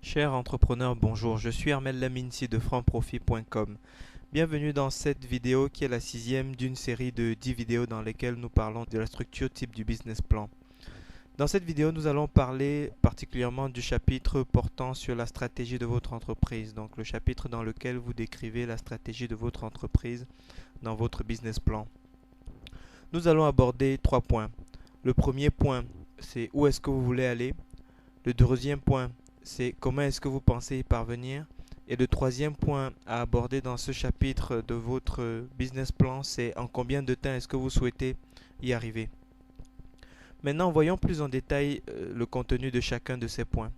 Chers entrepreneurs, bonjour, je suis Armel Laminci de franprofit.com. Bienvenue dans cette vidéo qui est la sixième d'une série de 10 vidéos dans lesquelles nous parlons de la structure type du business plan. Dans cette vidéo, nous allons parler particulièrement du chapitre portant sur la stratégie de votre entreprise, donc le chapitre dans lequel vous décrivez la stratégie de votre entreprise dans votre business plan. Nous allons aborder 3 points. Le premier point, c'est où est-ce que vous voulez aller. Le deuxième point, c'est comment est-ce que vous pensez y parvenir. Et le troisième point à aborder dans ce chapitre de votre business plan, c'est en combien de temps est-ce que vous souhaitez y arriver. Maintenant, voyons plus en détail le contenu de chacun de ces points.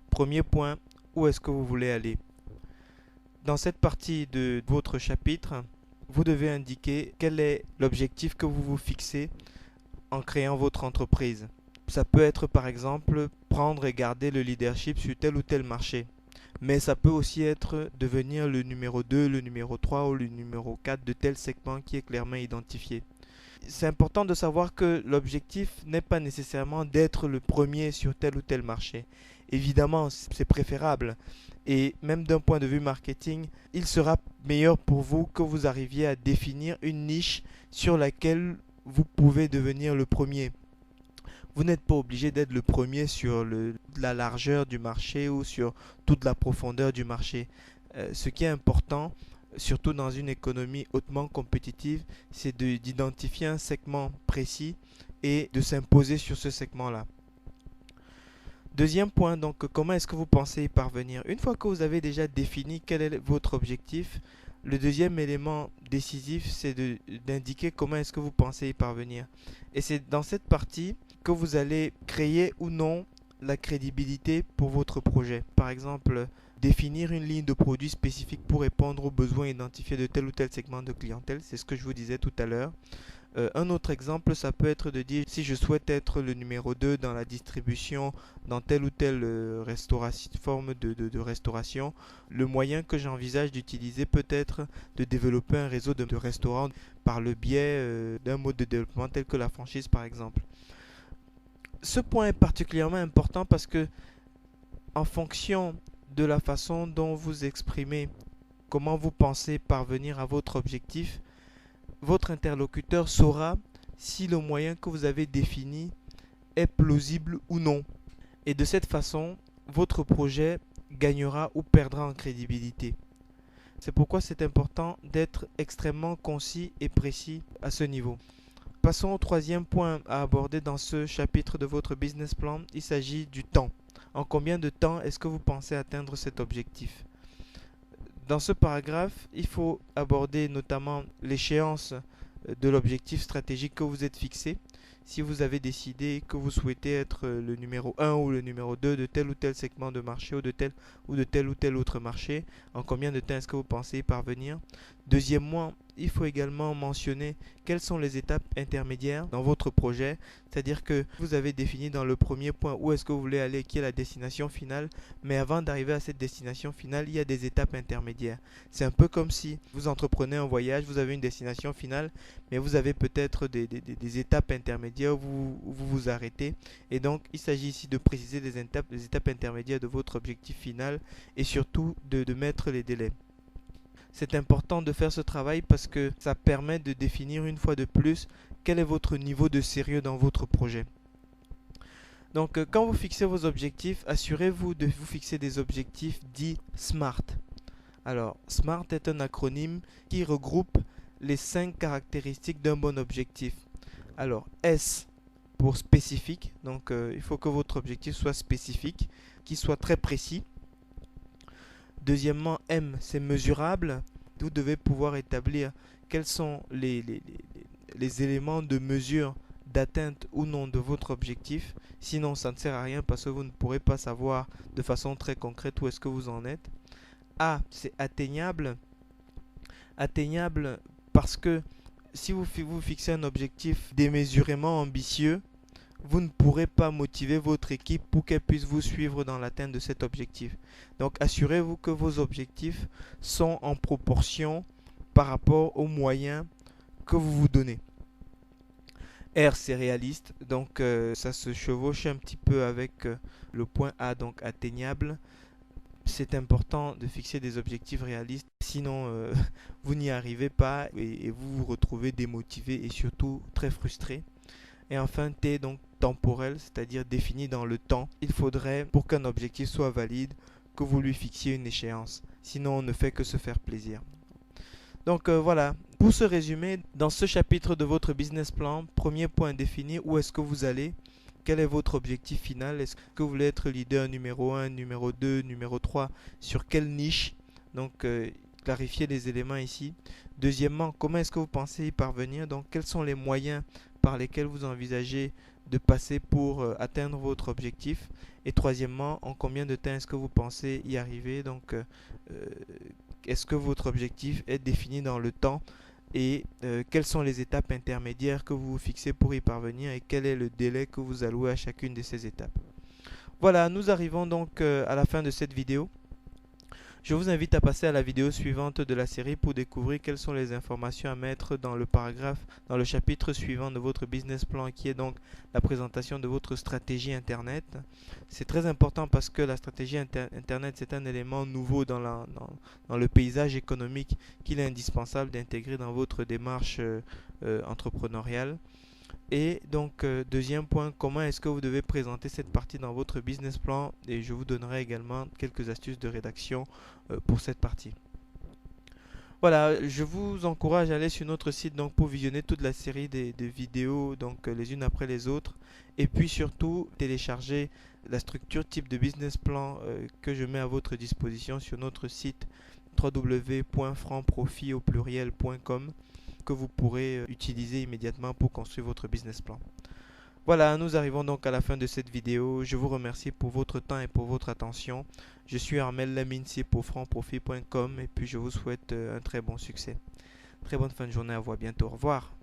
Premier point, où est-ce que vous voulez aller? Dans cette partie de votre chapitre, vous devez indiquer quel est l'objectif que vous vous fixez en créant votre entreprise. Ça peut être par exemple prendre et garder le leadership sur tel ou tel marché. Mais ça peut aussi être devenir le numéro 2, le numéro 3 ou le numéro 4 de tel segment qui est clairement identifié. C'est important de savoir que l'objectif n'est pas nécessairement d'être le premier sur tel ou tel marché. Évidemment, c'est préférable. Et même d'un point de vue marketing, il sera meilleur pour vous que vous arriviez à définir une niche sur laquelle vous pouvez devenir le premier. Vous n'êtes pas obligé d'être le premier sur la largeur du marché ou sur toute la profondeur du marché. Ce qui est important, surtout dans une économie hautement compétitive, c'est d'identifier un segment précis et de s'imposer sur ce segment-là. Deuxième point, donc, comment est-ce que vous pensez y parvenir? Une fois que vous avez déjà défini quel est votre objectif, le deuxième élément décisif, c'est d'indiquer comment est-ce que vous pensez y parvenir. Et c'est dans cette partie que vous allez créer ou non la crédibilité pour votre projet. Par exemple, définir une ligne de produits spécifique pour répondre aux besoins identifiés de tel ou tel segment de clientèle. C'est ce que je vous disais tout à l'heure. Un autre exemple, ça peut être de dire si je souhaite être le numéro 2 dans la distribution dans telle ou telle forme de restauration, le moyen que j'envisage d'utiliser peut être de développer un réseau de restaurants par le biais d'un mode de développement tel que la franchise par exemple. Ce point est particulièrement important parce que en fonction de la façon dont vous exprimez comment vous pensez parvenir à votre objectif, votre interlocuteur saura si le moyen que vous avez défini est plausible ou non. Et de cette façon, votre projet gagnera ou perdra en crédibilité. C'est pourquoi c'est important d'être extrêmement concis et précis à ce niveau. Passons au troisième point à aborder dans ce chapitre de votre business plan. Il s'agit du temps. En combien de temps est-ce que vous pensez atteindre cet objectif? Dans ce paragraphe, il faut aborder notamment l'échéance de l'objectif stratégique que vous êtes fixé. Si vous avez décidé que vous souhaitez être le numéro 1 ou le numéro 2 de tel ou tel segment de marché ou de tel ou tel autre marché, en combien de temps est-ce que vous pensez y parvenir? Deuxièmement, il faut également mentionner quelles sont les étapes intermédiaires dans votre projet, c'est-à-dire que vous avez défini dans le premier point où est-ce que vous voulez aller, qui est la destination finale, mais avant d'arriver à cette destination finale, il y a des étapes intermédiaires. C'est un peu comme si vous entreprenez un voyage, vous avez une destination finale, mais vous avez peut-être des étapes intermédiaires où vous vous arrêtez. Et donc, il s'agit ici de préciser les étapes intermédiaires de votre objectif final et surtout de mettre les délais. C'est important de faire ce travail parce que ça permet de définir une fois de plus quel est votre niveau de sérieux dans votre projet. Donc, quand vous fixez vos objectifs, assurez-vous de vous fixer des objectifs dits SMART. Alors, SMART est un acronyme qui regroupe les 5 caractéristiques d'un bon objectif. Alors, S pour spécifique, donc il faut que votre objectif soit spécifique, qu'il soit très précis. Deuxièmement, M, c'est mesurable. Vous devez pouvoir établir quels sont les éléments de mesure d'atteinte ou non de votre objectif. Sinon, ça ne sert à rien parce que vous ne pourrez pas savoir de façon très concrète où est-ce que vous en êtes. A, c'est atteignable. Atteignable parce que si vous fixez un objectif démesurément ambitieux, vous ne pourrez pas motiver votre équipe pour qu'elle puisse vous suivre dans l'atteinte de cet objectif. Donc assurez-vous que vos objectifs sont en proportion par rapport aux moyens que vous vous donnez. R, c'est réaliste, donc ça se chevauche un petit peu avec le point A, donc atteignable. c'est important de fixer des objectifs réalistes, sinon vous n'y arrivez pas et vous vous retrouvez démotivé et surtout très frustré. Et enfin, T, donc temporel, c'est-à-dire défini dans le temps. Il faudrait, pour qu'un objectif soit valide, que vous lui fixiez une échéance. Sinon, on ne fait que se faire plaisir. Donc voilà, pour ce résumé, dans ce chapitre de votre business plan, premier point défini, où est-ce que vous allez? Quel est votre objectif final? Est-ce que vous voulez être leader numéro 1, numéro 2, numéro 3? Sur quelle niche? Donc clarifier les éléments ici. Deuxièmement, comment est-ce que vous pensez y parvenir? Donc quels sont les moyens par lesquels vous envisagez de passer pour atteindre votre objectif? Et troisièmement, en combien de temps est-ce que vous pensez y arriver? Donc est-ce que votre objectif est défini dans le temps? Et quelles sont les étapes intermédiaires que vous vous fixez pour y parvenir et quel est le délai que vous allouez à chacune de ces étapes. Voilà, nous arrivons donc à la fin de cette vidéo. Je vous invite à passer à la vidéo suivante de la série pour découvrir quelles sont les informations à mettre dans le paragraphe, dans le chapitre suivant de votre business plan qui est donc la présentation de votre stratégie Internet. C'est très important parce que la stratégie Internet c'est un élément nouveau dans le paysage économique qu'il est indispensable d'intégrer dans votre démarche entrepreneuriale. Et donc, deuxième point, comment est-ce que vous devez présenter cette partie dans votre business plan? Et je vous donnerai également quelques astuces de rédaction pour cette partie. Voilà, je vous encourage à aller sur notre site donc, pour visionner toute la série de vidéos, donc les unes après les autres. Et puis surtout, télécharger la structure type de business plan que je mets à votre disposition sur notre site www.francprofit.com que vous pourrez utiliser immédiatement pour construire votre business plan. Voilà, nous arrivons donc à la fin de cette vidéo. Je vous remercie pour votre temps et pour votre attention. Je suis Armel Laminci pour francprofit.com et puis je vous souhaite un très bon succès. Très bonne fin de journée, à vous, à bientôt, au revoir.